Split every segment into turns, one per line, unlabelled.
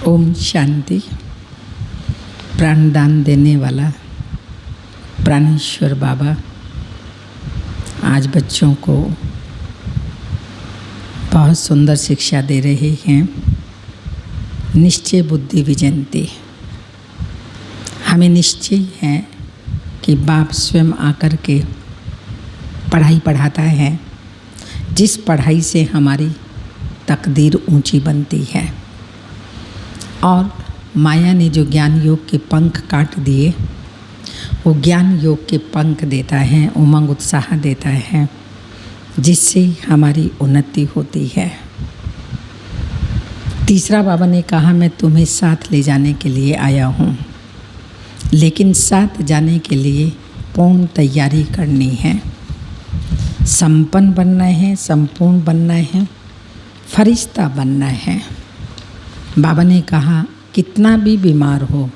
ओम शांति। प्राणदान देने वाला प्राणेश्वर बाबा आज बच्चों को बहुत सुंदर शिक्षा दे रहे हैं। निश्चय बुद्धि विजयंती। हमें निश्चय है कि बाप स्वयं आकर के पढ़ाई पढ़ाता है, जिस पढ़ाई से हमारी तकदीर ऊंची बनती है। और माया ने जो ज्ञान योग के पंख काट दिए, वो ज्ञान योग के पंख देता है, उमंग उत्साह देता है, जिससे हमारी उन्नति होती है। तीसरा बाबा ने कहा, मैं तुम्हें साथ ले जाने के लिए आया हूँ, लेकिन साथ जाने के लिए पूर्ण तैयारी करनी है। संपन्न बनना है, संपूर्ण बनना है, फरिश्ता बनना है। बाबा ने कहा, कितना भी बीमार हो,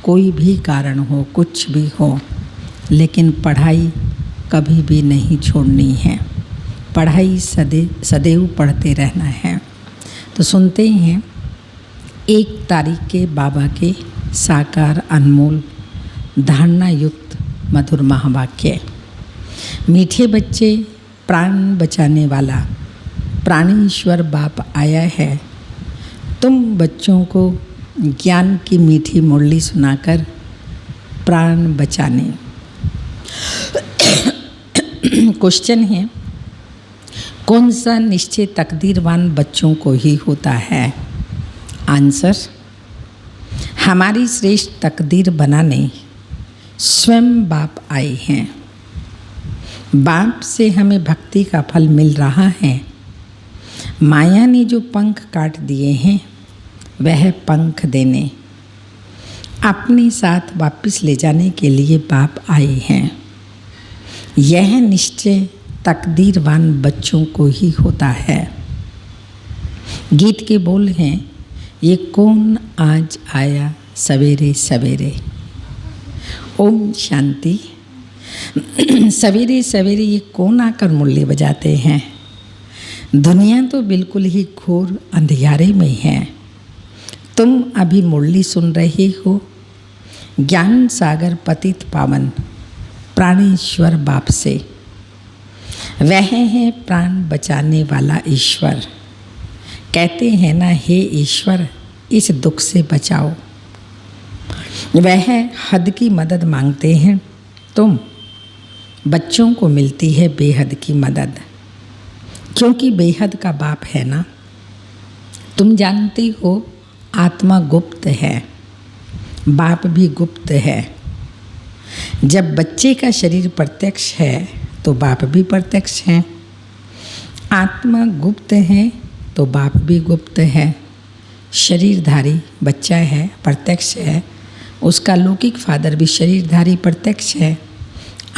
कोई भी कारण हो, कुछ भी हो, लेकिन पढ़ाई कभी भी नहीं छोड़नी है। पढ़ाई सदैव पढ़ते रहना है। तो सुनते ही हैं 1 तारीख के बाबा के साकार अनमोल धारणा युक्त मधुर महावाक्य। मीठे बच्चे, प्राण बचाने वाला प्राणेश्वर बाप आया है। तुम बच्चों को ज्ञान की मीठी मुरली सुनाकर प्राण बचाने। क्वेश्चन है, कौन सा निश्चय तकदीरवान बच्चों को ही होता है? आंसर, हमारी श्रेष्ठ तकदीर बनाने स्वयं बाप आए हैं। बाप से हमें भक्ति का फल मिल रहा है। माया ने जो पंख काट दिए हैं, वह पंख देने, अपने साथ वापस ले जाने के लिए बाप आए हैं। यह निश्चय तकदीरवान बच्चों को ही होता है। गीत के बोल हैं, ये कौन आज आया सवेरे सवेरे। ओम शांति। सवेरे सवेरे ये कौन आकर मुरली बजाते हैं? दुनिया तो बिल्कुल ही घोर अंधियारे में है। तुम अभी मुरली सुन रहे हो। ज्ञान सागर पतित पावन प्राणेश्वर बाप से। वह है प्राण बचाने वाला ईश्वर। कहते हैं ना, हे ईश्वर इस दुख से बचाओ। वह हद की मदद मांगते हैं। तुम बच्चों को मिलती है बेहद की मदद, क्योंकि बेहद का बाप है ना। तुम जानते हो आत्मा गुप्त है, बाप भी गुप्त है। जब बच्चे का शरीर प्रत्यक्ष है तो बाप भी प्रत्यक्ष है। आत्मा गुप्त है तो बाप भी गुप्त है। शरीरधारी बच्चा है, प्रत्यक्ष है, उसका लौकिक फादर भी शरीरधारी प्रत्यक्ष है।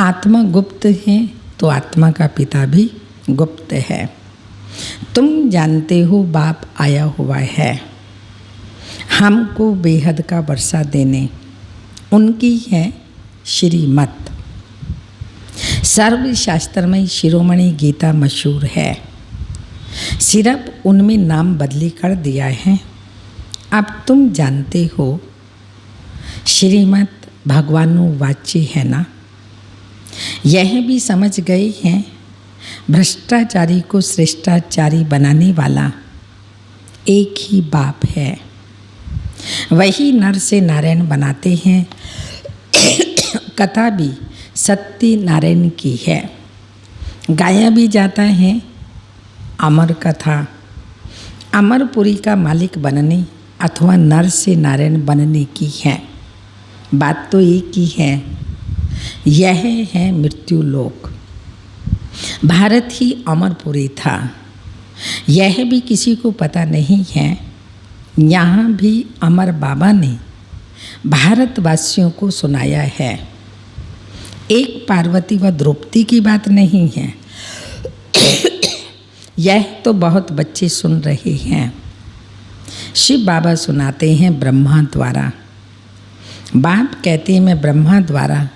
आत्मा गुप्त है तो आत्मा का पिता भी गुप्त है। तुम जानते हो बाप आया हुआ है हमको बेहद का वर्षा देने। उनकी है श्रीमत। सर्वशास्त्रमय शिरोमणि गीता मशहूर है। सिर्फ उनमें नाम बदली कर दिया है। अब तुम जानते हो श्रीमत भगवानु वाची है ना। यह भी समझ गए हैं, भ्रष्टाचारी को श्रेष्ठाचारी बनाने वाला एक ही बाप है। वही नर से नारायण बनाते हैं। कथा भी सत्य नारायण की है। गाया भी जाता है अमर कथा। अमरपुरी का मालिक बनने अथवा नर से नारायण बनने की है। बात तो एक ही है। यह है मृत्यु लोक। भारत ही अमरपुरी था। यह भी किसी को पता नहीं है। यहाँ भी अमर बाबा ने भारतवासियों को सुनाया है। एक पार्वती व द्रौपदी की बात नहीं है। यह तो बहुत बच्चे सुन रहे हैं। शिव बाबा सुनाते हैं ब्रह्मा द्वारा। बाप कहते हैं, मैं ब्रह्मा द्वारा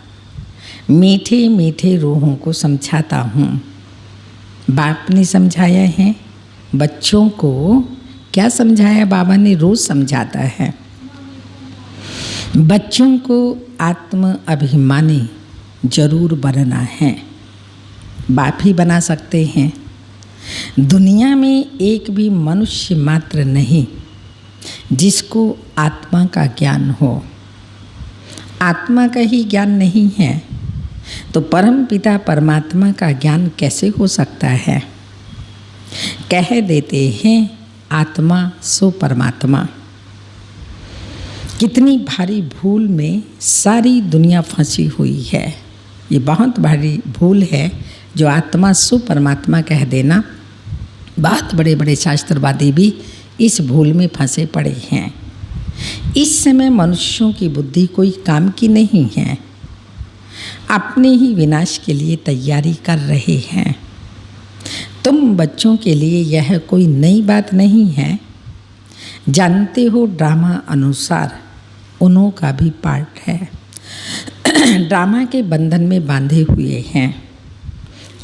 मीठे मीठे रूहों को समझाता हूँ। बाप ने समझाया है बच्चों को क्या समझाया बाबा ने? रोज़ समझाता है। बच्चों को आत्म अभिमानी जरूर बनना है। बाप ही बना सकते हैं। दुनिया में एक भी मनुष्य मात्र नहीं जिसको आत्मा का ज्ञान हो। आत्मा का ही ज्ञान नहीं है तो परम पिता परमात्मा का ज्ञान कैसे हो सकता है? कह देते हैं आत्मा सो परमात्मा। कितनी भारी भूल में सारी दुनिया फंसी हुई है। ये बहुत भारी भूल है जो आत्मा सो परमात्मा कह देना। बहुत बड़े बड़े शास्त्रवादी भी इस भूल में फंसे पड़े हैं। इस समय मनुष्यों की बुद्धि कोई काम की नहीं है, अपने ही विनाश के लिए तैयारी कर रहे हैं। तुम बच्चों के लिए यह कोई नई बात नहीं है। जानते हो ड्रामा अनुसार उन्हों का भी पार्ट है। ड्रामा के बंधन में बांधे हुए हैं।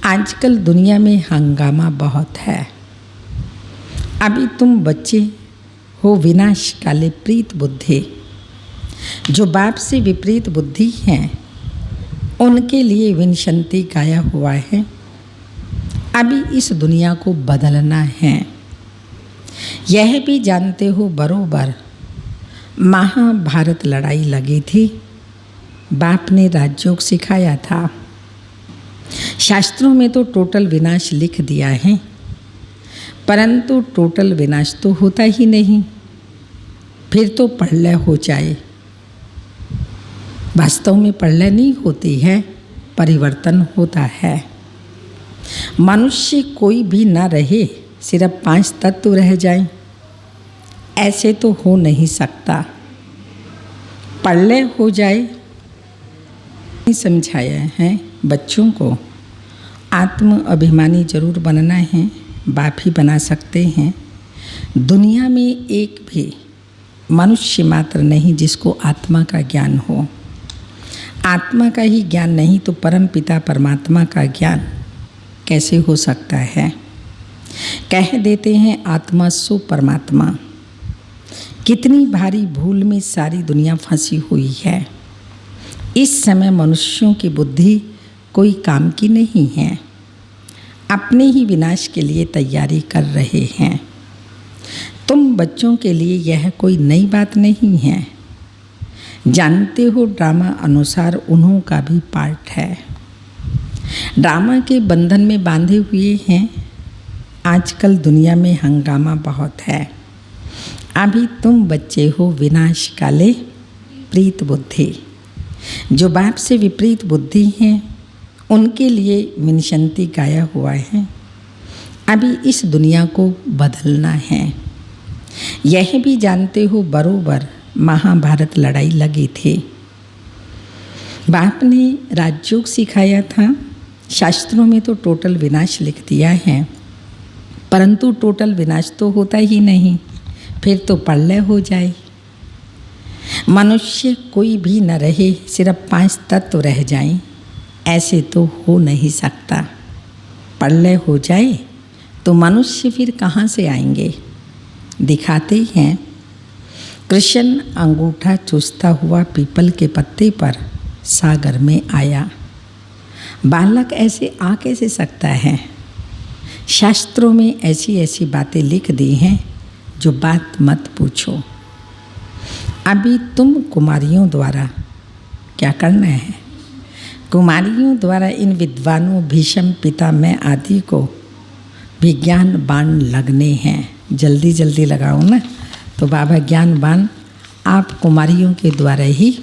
आजकल दुनिया में हंगामा बहुत है। अभी तुम बच्चे हो विनाश काले प्रीत बुद्धि। जो बाप से विपरीत बुद्धि हैं उनके लिए विनशंति गाया हुआ है। अभी इस दुनिया को बदलना है। यह भी जानते हो बरोबर महाभारत लड़ाई लगी थी। बाप ने राजयोग सिखाया था। शास्त्रों में तो टोटल विनाश लिख दिया है, परंतु टोटल विनाश तो होता ही नहीं। फिर तो प्रलय हो जाए। वास्तव में प्रलय नहीं होती है, परिवर्तन होता है। मनुष्य कोई भी ना रहे, सिर्फ 5 तत्व रह जाएं, ऐसे तो हो नहीं सकता। प्रलय हो जाए। समझाया है बच्चों को आत्म अभिमानी जरूर बनना है। बाप ही बना सकते हैं। दुनिया में एक भी मनुष्य मात्र नहीं जिसको आत्मा का ज्ञान हो। आत्मा का ही ज्ञान नहीं तो परम पिता परमात्मा का ज्ञान कैसे हो सकता है? कह देते हैं आत्मा सो परमात्मा। कितनी भारी भूल में सारी दुनिया फंसी हुई है। इस समय मनुष्यों की बुद्धि कोई काम की नहीं है, अपने ही विनाश के लिए तैयारी कर रहे हैं। तुम बच्चों के लिए यह कोई नई बात नहीं है। जानते हो ड्रामा अनुसार उन्हों का भी पार्ट है। ड्रामा के बंधन में बांधे हुए हैं। आजकल दुनिया में हंगामा बहुत है। अभी तुम बच्चे हो विनाश काले प्रीत बुद्धि। जो बाप से विपरीत बुद्धि हैं उनके लिए विनशंति गाया हुआ है। अभी इस दुनिया को बदलना है। यह भी जानते हो बरोबर महाभारत लड़ाई लगी थी। बाप ने राजयोग सिखाया था। शास्त्रों में तो टोटल विनाश लिख दिया है, परंतु टोटल विनाश तो होता ही नहीं। फिर तो प्रलय हो जाए। मनुष्य कोई भी न रहे, सिर्फ 5 तत्व रह जाएं, ऐसे तो हो नहीं सकता। प्रलय हो जाए तो मनुष्य फिर कहाँ से आएंगे? दिखाते हैं कृष्ण अंगूठा चूसता हुआ पीपल के पत्ते पर सागर में आया। बालक ऐसे आ कैसे सकता है? शास्त्रों में ऐसी ऐसी बातें लिख दी हैं जो बात मत पूछो। अभी तुम कुमारियों द्वारा क्या करना है? कुमारियों द्वारा इन विद्वानों भीष्म पितामह आदि को विज्ञान बाण लगने हैं। जल्दी जल्दी लगाओ ना। तो बाबा ज्ञान बाण आप कुमारियों के द्वारा ही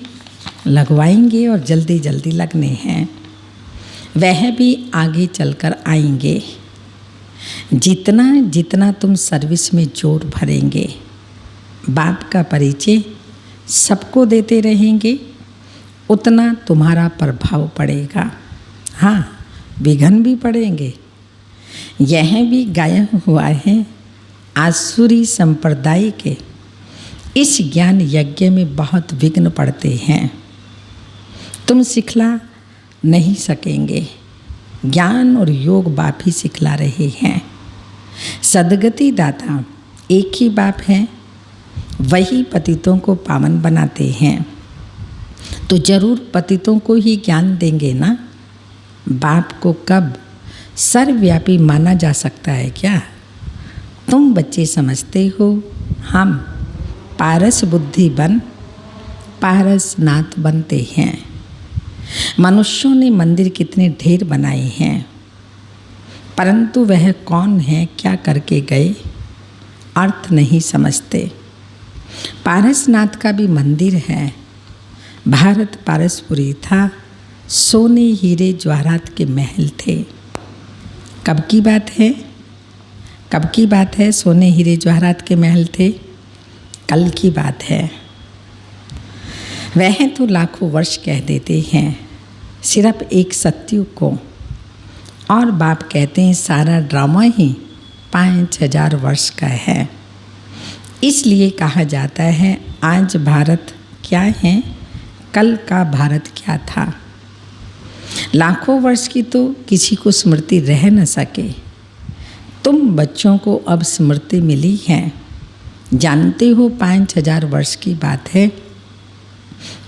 लगवाएंगे और जल्दी जल्दी लगने हैं। वह भी आगे चलकर आएंगे। जितना जितना तुम सर्विस में जोर भरेंगे, बाप का परिचय सबको देते रहेंगे, उतना तुम्हारा प्रभाव पड़ेगा। हाँ, विघ्न भी पड़ेंगे। यह भी गाया हुआ है आसुरी संप्रदाय के इस ज्ञान यज्ञ में बहुत विघ्न पड़ते हैं। तुम सिखला नहीं सकेंगे। ज्ञान और योग बाप ही सिखला रहे हैं। सदगति दाता एक ही बाप है, वही पतितों को पावन बनाते हैं। तो जरूर पतितों को ही ज्ञान देंगे ना। बाप को कब सर्वव्यापी माना जा सकता है क्या? तुम बच्चे समझते हो हम पारस बुद्धि बन पारसनाथ बनते हैं। मनुष्यों ने मंदिर कितने ढेर बनाए हैं, परंतु वह कौन है, क्या करके गए, अर्थ नहीं समझते। पारसनाथ का भी मंदिर है। भारत पारसपुरी था, सोने हीरे जवाहरात के महल थे। कब की बात है? कब की बात है? सोने हीरे जवाहरात के महल थे, कल की बात है। वह तो लाखों वर्ष कह देते हैं सिर्फ एक सत्युग को, और बाप कहते हैं सारा ड्रामा ही 5000 वर्ष का है। इसलिए कहा जाता है आज भारत क्या है, कल का भारत क्या था। लाखों वर्ष की तो किसी को स्मृति रह न सके। तुम बच्चों को अब स्मृति मिली है। जानते हो 5000 वर्ष की बात है।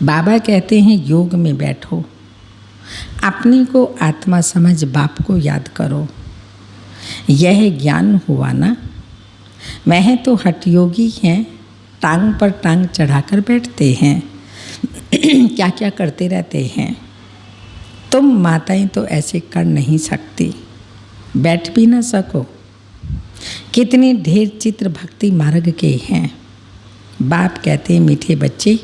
बाबा कहते हैं योग में बैठो, अपने को आत्मा समझ बाप को याद करो। यह ज्ञान हुआ ना। वह तो हठयोगी हैं, टांग पर टांग चढ़ाकर बैठते हैं, क्या क्या करते रहते हैं। तुम माताएं तो ऐसे कर नहीं सकती, बैठ भी ना सको। कितने ढेर चित्र भक्ति मार्ग के हैं। बाप कहते हैं मीठे बच्चे,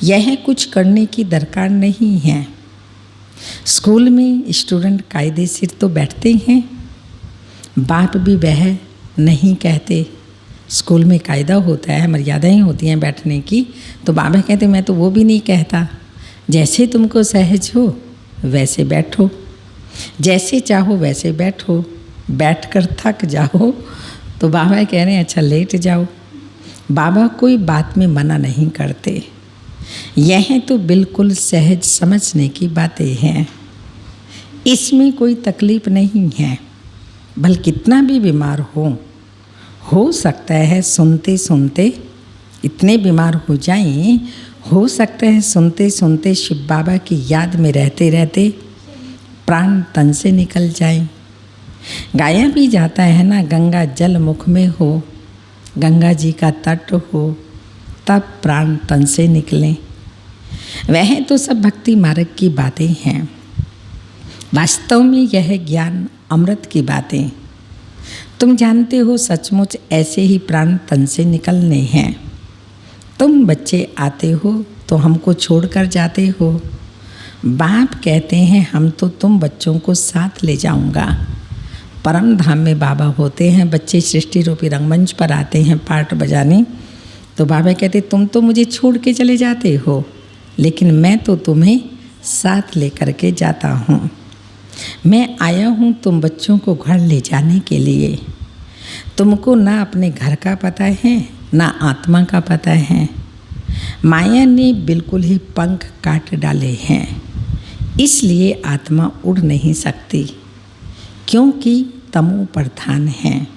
यह कुछ करने की दरकार नहीं है। स्कूल में स्टूडेंट कायदे से तो बैठते हैं। बाप भी वह नहीं कहते। स्कूल में कायदा होता है, मर्यादाएं होती हैं बैठने की, तो बाबा कहते मैं तो वो भी नहीं कहता। जैसे तुमको सहज हो वैसे बैठो, जैसे चाहो वैसे बैठो। बैठकर थक जाओ तो बाबा कह रहे हैं अच्छा लेट जाओ। बाबा कोई बात में मना नहीं करते। यह तो बिल्कुल सहज समझने की बातें हैं। इसमें कोई तकलीफ नहीं है। भले कितना भी बीमार हो सकता है सुनते सुनते इतने बीमार हो जाएं, हो सकता है सुनते सुनते शिव बाबा की याद में रहते रहते प्राण तन से निकल जाएं। गाया भी जाता है ना, गंगा जल मुख में हो, गंगा जी का तट हो, तब प्राण तन से निकलें। वह तो सब भक्ति मार्ग की बातें हैं। वास्तव में यह ज्ञान अमृत की बातें। तुम जानते हो सचमुच ऐसे ही प्राण तन से निकलने हैं। तुम बच्चे आते हो तो हमको छोड़कर जाते हो। बाप कहते हैं हम तो तुम बच्चों को साथ ले जाऊंगा। परम धाम में बाबा होते हैं, बच्चे सृष्टि रूपी रंगमंच पर आते हैं पार्ट बजाने। तो बाबा कहते तुम तो मुझे छोड़ के चले जाते हो, लेकिन मैं तो तुम्हें साथ लेकर के जाता हूँ। मैं आया हूँ तुम बच्चों को घर ले जाने के लिए। तुमको ना अपने घर का पता है ना आत्मा का पता है। माया ने बिल्कुल ही पंख काट डाले हैं, इसलिए आत्मा उड़ नहीं सकती, क्योंकि तमो प्रधान है।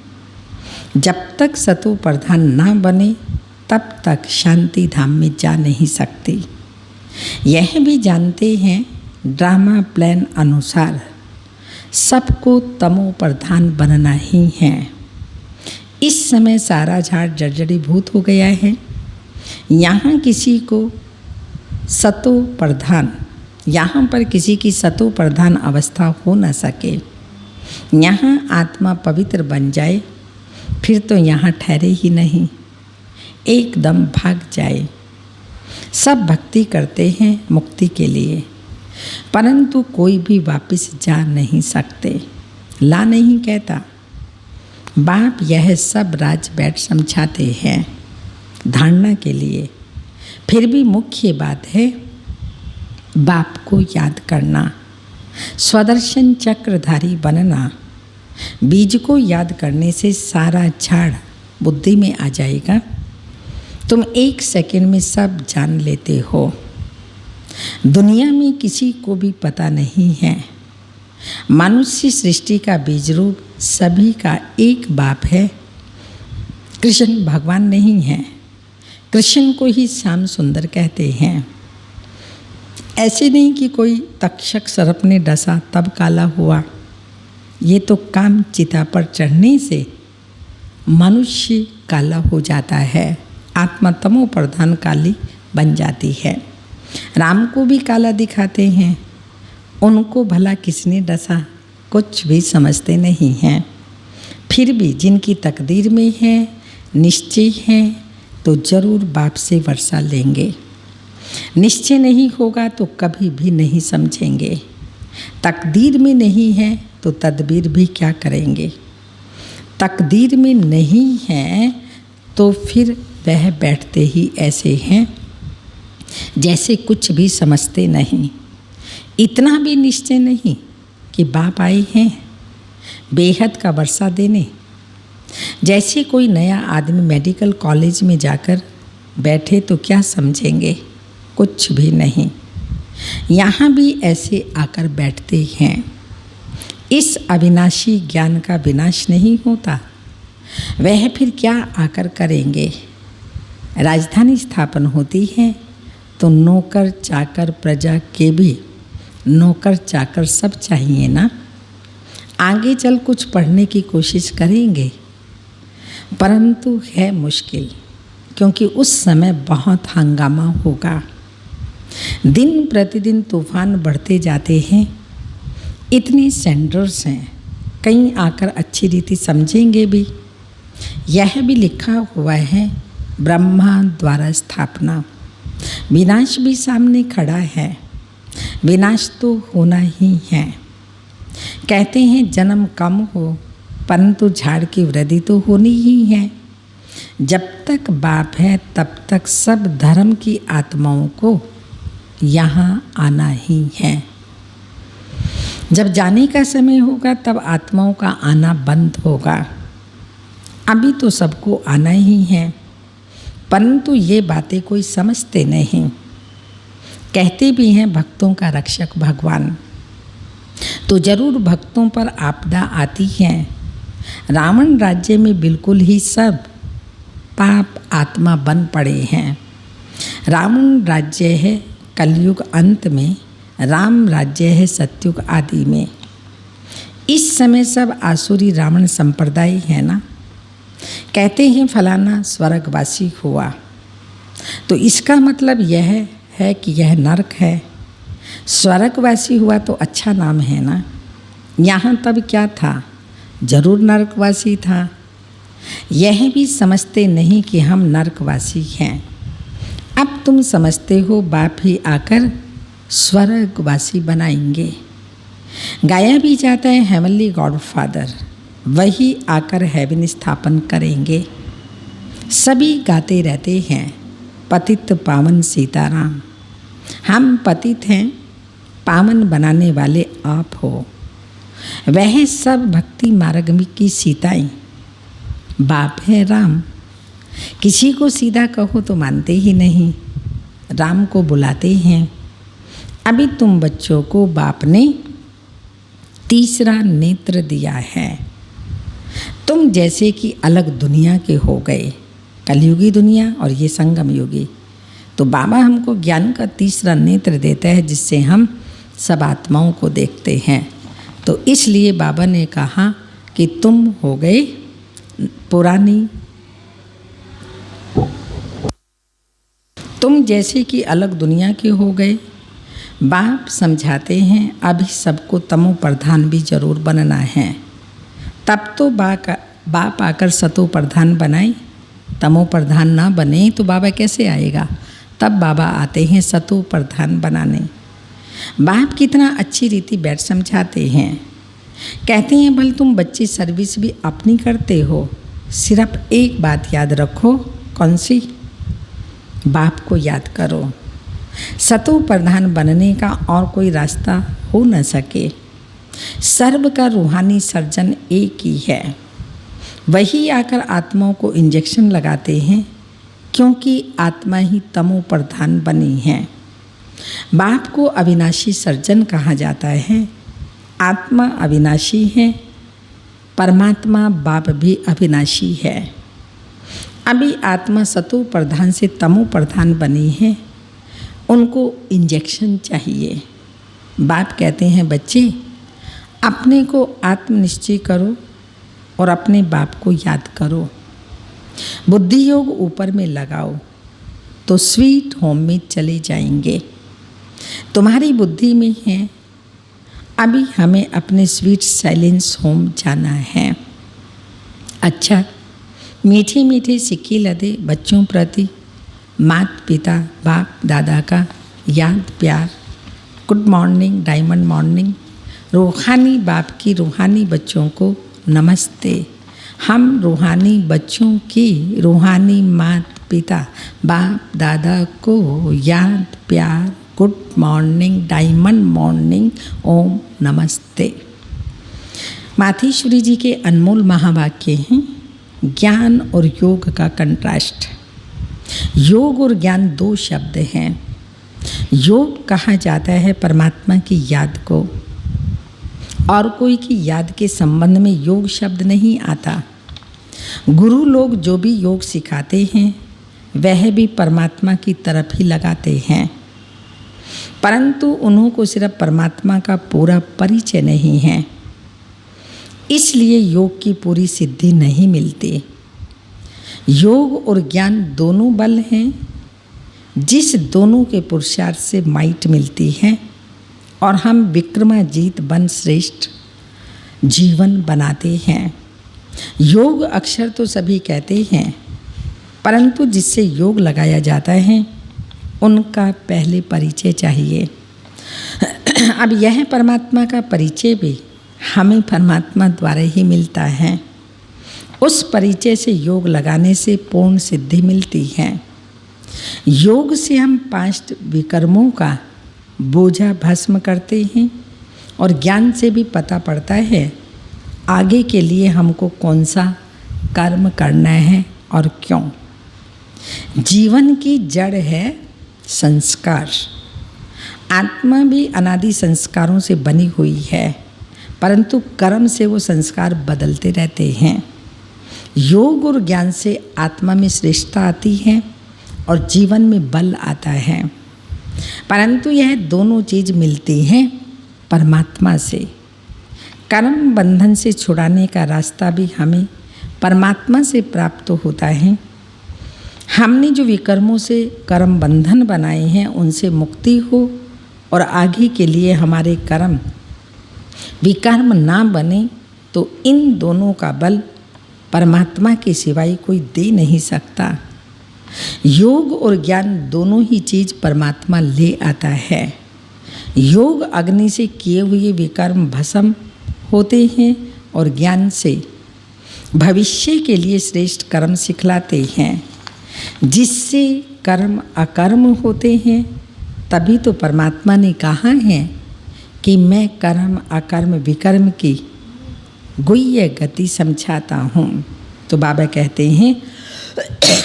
जब तक सतो प्रधान ना बने तब तक शांति धाम में जा नहीं सकती। यह भी जानते हैं ड्रामा प्लान अनुसार सबको तमो प्रधान बनना ही है। इस समय सारा झाड़ जर्जरीभूत हो गया है। यहाँ किसी को सतो प्रधान, यहाँ पर किसी की सतो प्रधान अवस्था हो न सके। यहाँ आत्मा पवित्र बन जाए फिर तो यहाँ ठहरे ही नहीं, एकदम भाग जाए। सब भक्ति करते हैं मुक्ति के लिए, परंतु कोई भी वापस जा नहीं सकते। ला नहीं कहता। बाप यह सब राज बैठ समझाते हैं धारणा के लिए। फिर भी मुख्य बात है बाप को याद करना, स्वदर्शन चक्रधारी बनना। बीज को याद करने से सारा झाड़ बुद्धि में आ जाएगा। तुम 1 सेकंड में सब जान लेते हो। दुनिया में किसी को भी पता नहीं है। मनुष्य सृष्टि का बीज रूप सभी का एक बाप है। कृष्ण भगवान नहीं हैं, कृष्ण को ही श्याम सुंदर कहते हैं। ऐसे नहीं कि कोई तक्षक सर्प ने डसा तब काला हुआ। ये तो काम चिता पर चढ़ने से मनुष्य काला हो जाता है, आत्मा तमो प्रधान काली बन जाती है। राम को भी काला दिखाते हैं, उनको भला किसने डसा कुछ भी समझते नहीं हैं। फिर भी जिनकी तकदीर में है, निश्चय है, तो जरूर बाप से वर्षा लेंगे। निश्चय नहीं होगा तो कभी भी नहीं समझेंगे। तकदीर में नहीं है तो तदबीर भी क्या करेंगे। तकदीर में नहीं है तो फिर वह बैठते ही ऐसे हैं जैसे कुछ भी समझते नहीं। इतना भी निश्चय नहीं कि बाप आए हैं बेहद का वर्षा देने। जैसे कोई नया आदमी मेडिकल कॉलेज में जाकर बैठे तो क्या समझेंगे, कुछ भी नहीं। यहाँ भी ऐसे आकर बैठते हैं। इस अविनाशी ज्ञान का विनाश नहीं होता, वह फिर क्या आकर करेंगे। राजधानी स्थापन होती है तो नौकर चाकर प्रजा के भी नौकर चाकर सब चाहिए ना। आगे चल कुछ पढ़ने की कोशिश करेंगे, परंतु है मुश्किल, क्योंकि उस समय बहुत हंगामा होगा। दिन प्रतिदिन तूफान बढ़ते जाते हैं। इतने सेंटर्स हैं, कहीं आकर अच्छी रीति समझेंगे भी। यह भी लिखा हुआ है ब्रह्मा द्वारा स्थापना। विनाश भी सामने खड़ा है, विनाश तो होना ही है। कहते हैं जन्म कम हो परंतु झाड़ की वृद्धि तो होनी ही है। जब तक बाप है तब तक सब धर्म की आत्माओं को यहाँ आना ही है। जब जाने का समय होगा तब आत्माओं का आना बंद होगा। अभी तो सबको आना ही है, परंतु ये बातें कोई समझते नहीं। कहते भी हैं भक्तों का रक्षक भगवान, तो जरूर भक्तों पर आपदा आती है। रावण राज्य में बिल्कुल ही सब पाप आत्मा बन पड़े हैं। रावण राज्य है कलयुग अंत में, राम राज्य है सत्युग आदि में। इस समय सब आसुरी रावण संप्रदाय है ना। कहते हैं फलाना स्वर्गवासी हुआ, तो इसका मतलब यह है कि यह नरक है। स्वर्गवासी हुआ तो अच्छा नाम है ना। यहाँ तब क्या था, जरूर नरकवासी था। यह भी समझते नहीं कि हम नरकवासी हैं। अब तुम समझते हो बाप ही आकर स्वर्गवासी बनाएंगे। गाया भी जाता है हेवनली गॉड फादर, वही आकर हेवन स्थापन करेंगे। सभी गाते रहते हैं पतित पावन सीताराम। हम पतित हैं, पावन बनाने वाले आप हो। वह सब भक्ति मार्ग में की सीताएं, बाप है राम। किसी को सीधा कहो तो मानते ही नहीं, राम को बुलाते हैं। अभी तुम बच्चों को बाप ने तीसरा नेत्र दिया है। तुम जैसे कि अलग दुनिया के हो गए, कलयुगी दुनिया और ये संगम युगी। तो बाबा हमको ज्ञान का तीसरा नेत्र देता है जिससे हम सब आत्माओं को देखते हैं। तो इसलिए बाबा ने कहा कि तुम हो गए पुरानी, तुम जैसे कि अलग दुनिया के हो गए। बाप समझाते हैं अभी सबको तमो प्रधान भी जरूर बनना है। तब तो बाप आकर सतो प्रधान बनाए। तमो प्रधान ना बने तो बाबा कैसे आएगा। तब बाबा आते हैं सतो प्रधान बनाने। बाप कितना अच्छी रीति बैठ समझाते हैं। कहते हैं भल तुम बच्चे सर्विस भी अपनी करते हो, सिर्फ एक बात याद रखो। कौन सी? बाप को याद करो। सतो प्रधान बनने का और कोई रास्ता हो न सके। सर्व का रूहानी सर्जन एक ही है। वही आकर आत्माओं को इंजेक्शन लगाते हैं, क्योंकि आत्मा ही तमो प्रधान बनी है। बाप को अविनाशी सर्जन कहा जाता है। आत्मा अविनाशी है, परमात्मा बाप भी अविनाशी है। अभी आत्मा सतो प्रधान से तमो प्रधान बनी है, उनको इंजेक्शन चाहिए। बाप कहते हैं बच्चे अपने को आत्मनिश्चय करो और अपने बाप को याद करो। बुद्धि योग ऊपर में लगाओ तो स्वीट होम में चले जाएंगे। तुम्हारी बुद्धि में है, अभी हमें अपने स्वीट साइलेंस होम जाना है। अच्छा, मीठे मीठे सिक्के लदे बच्चों प्रति माता पिता बाप दादा का याद प्यार, गुड मॉर्निंग, डायमंड मॉर्निंग। रूहानी बाप की रूहानी बच्चों को नमस्ते। हम रूहानी बच्चों की रूहानी माता पिता बाप दादा को याद प्यार, गुड मॉर्निंग, डायमंड मॉर्निंग, ओम नमस्ते। माथेश्वरी जी के अनमोल महावाक्य हैं, ज्ञान और योग का कंट्रास्ट। योग और ज्ञान दो शब्द हैं। योग कहा जाता है परमात्मा की याद को, और कोई की याद के संबंध में योग शब्द नहीं आता। गुरु लोग जो भी योग सिखाते हैं वह भी परमात्मा की तरफ ही लगाते हैं, परंतु उन्हों को सिर्फ परमात्मा का पूरा परिचय नहीं है, इसलिए योग की पूरी सिद्धि नहीं मिलती। योग और ज्ञान दोनों बल हैं, जिस दोनों के पुरुषार्थ से माइट मिलती है और हम विक्रमाजीत बन श्रेष्ठ जीवन बनाते हैं। योग अक्षर तो सभी कहते हैं, परंतु जिससे योग लगाया जाता है उनका पहले परिचय चाहिए। अब यह परमात्मा का परिचय भी हमें परमात्मा द्वारा ही मिलता है। उस परिचय से योग लगाने से पूर्ण सिद्धि मिलती है। योग से हम 5 विकर्मों का बोझा भस्म करते हैं और ज्ञान से भी पता पड़ता है आगे के लिए हमको कौन सा कर्म करना है और क्यों। जीवन की जड़ है संस्कार। आत्मा भी अनादि संस्कारों से बनी हुई है, परंतु कर्म से वो संस्कार बदलते रहते हैं। योग और ज्ञान से आत्मा में श्रेष्ठता आती है और जीवन में बल आता है, परंतु यह दोनों चीज़ मिलती हैं परमात्मा से। कर्म बंधन से छुड़ाने का रास्ता भी हमें परमात्मा से प्राप्त होता है। हमने जो विकर्मों से कर्म बंधन बनाए हैं उनसे मुक्ति हो और आगे के लिए हमारे कर्म विकर्म ना बने, तो इन दोनों का बल परमात्मा के सिवाय कोई दे नहीं सकता। योग और ज्ञान दोनों ही चीज़ परमात्मा ले आता है। योग अग्नि से किए हुए विकर्म भस्म होते हैं और ज्ञान से भविष्य के लिए श्रेष्ठ कर्म सिखलाते हैं, जिससे कर्म अकर्म होते हैं। तभी तो परमात्मा ने कहा है कि मैं कर्म अकर्म विकर्म की गुह्य गति समझाता हूँ। तो बाबा कहते हैं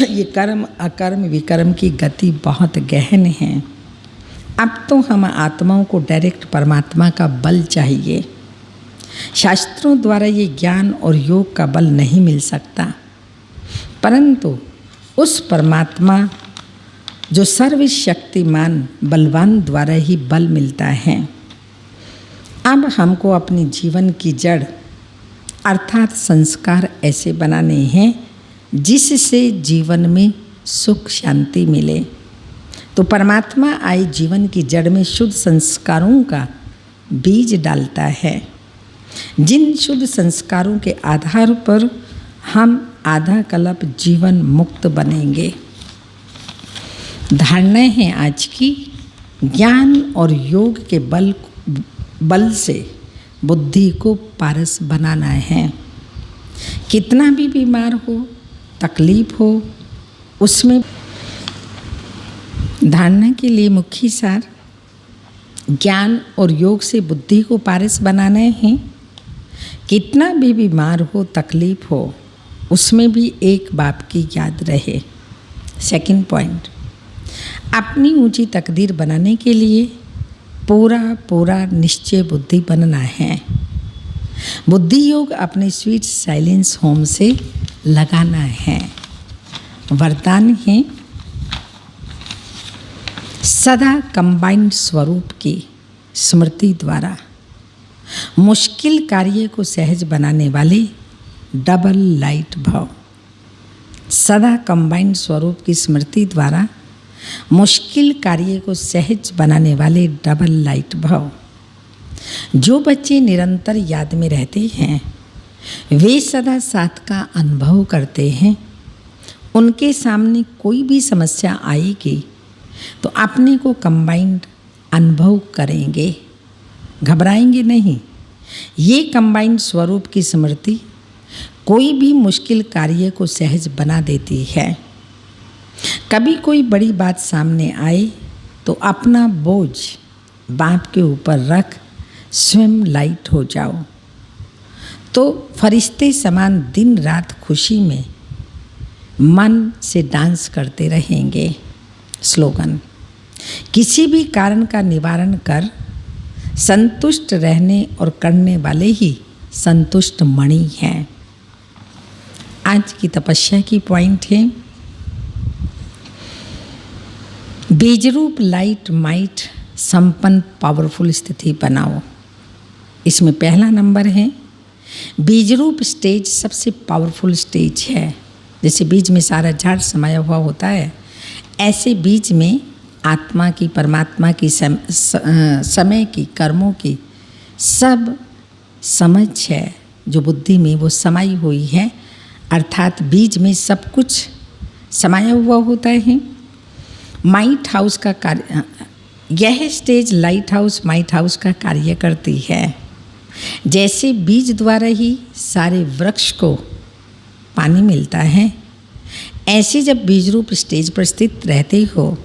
ये कर्म अकर्म विकर्म की गति बहुत गहन है। अब तो हम आत्माओं को डायरेक्ट परमात्मा का बल चाहिए। शास्त्रों द्वारा ये ज्ञान और योग का बल नहीं मिल सकता, परंतु उस परमात्मा जो सर्वशक्तिमान बलवान द्वारा ही बल मिलता है। अब हमको अपनी जीवन की जड़ अर्थात संस्कार ऐसे बनाने हैं जिससे जीवन में सुख शांति मिले। तो परमात्मा आए जीवन की जड़ में शुद्ध संस्कारों का बीज डालता है, जिन शुद्ध संस्कारों के आधार पर हम आधा कल्प जीवन मुक्त बनेंगे। धारणा है आज की, ज्ञान और योग के बल से बुद्धि को पारस बनाना है। कितना भी बीमार हो, तकलीफ हो, उसमें धारणा के लिए मुख्य सार ज्ञान और योग से बुद्धि को पारस बनाना है। कितना भी बीमार हो, तकलीफ हो, उसमें भी एक बाप की याद रहे। सेकंड पॉइंट, अपनी ऊंची तकदीर बनाने के लिए पूरा निश्चय बुद्धि बनना है। बुद्धि योग अपने स्वीट साइलेंस होम से लगाना है। वरदान है सदा कंबाइंड स्वरूप की स्मृति द्वारा मुश्किल कार्य को सहज बनाने वाले डबल लाइट भव। सदा कंबाइंड स्वरूप की स्मृति द्वारा मुश्किल कार्य को सहज बनाने वाले डबल लाइट भव। जो बच्चे निरंतर याद में रहते हैं वे सदा साथ का अनुभव करते हैं। उनके सामने कोई भी समस्या आएगी तो अपने को कंबाइंड अनुभव करेंगे, घबराएंगे नहीं। ये कंबाइंड स्वरूप की स्मृति कोई भी मुश्किल कार्य को सहज बना देती है। कभी कोई बड़ी बात सामने आए तो अपना बोझ बाप के ऊपर रख स्वयं लाइट हो जाओ, तो फरिश्ते समान दिन रात खुशी में मन से डांस करते रहेंगे। स्लोगन: किसी भी कारण का निवारण कर संतुष्ट रहने और करने वाले ही संतुष्ट मणि हैं। आज की तपस्या की पॉइंट है बीजरूप लाइट माइट संपन्न पावरफुल स्थिति बनाओ। इसमें पहला नंबर है बीजरूप स्टेज सबसे पावरफुल स्टेज है। जैसे बीज में सारा झाड़ समाया हुआ होता है, ऐसे बीज में आत्मा की, परमात्मा की, समय की, कर्मों की सब समझ है जो बुद्धि में वो समाई हुई है। अर्थात बीज में सब कुछ समाया हुआ होता है। माइट हाउस का कार्य, यह stage light house might house का कार्य करती है। जैसे बीज द्वारा ही सारे वृक्ष को पानी मिलता है, ऐसे जब बीज रूप स्टेज पर स्थित रहते हो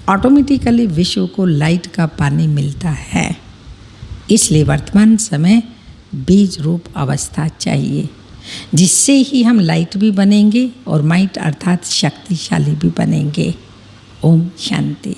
ऑटोमेटिकली विश्व को लाइट का पानी मिलता है। इसलिए वर्तमान समय बीज रूप अवस्था चाहिए, जिससे ही हम लाइट भी बनेंगे और माइट अर्थात शक्तिशाली भी बनेंगे। ओम शांति।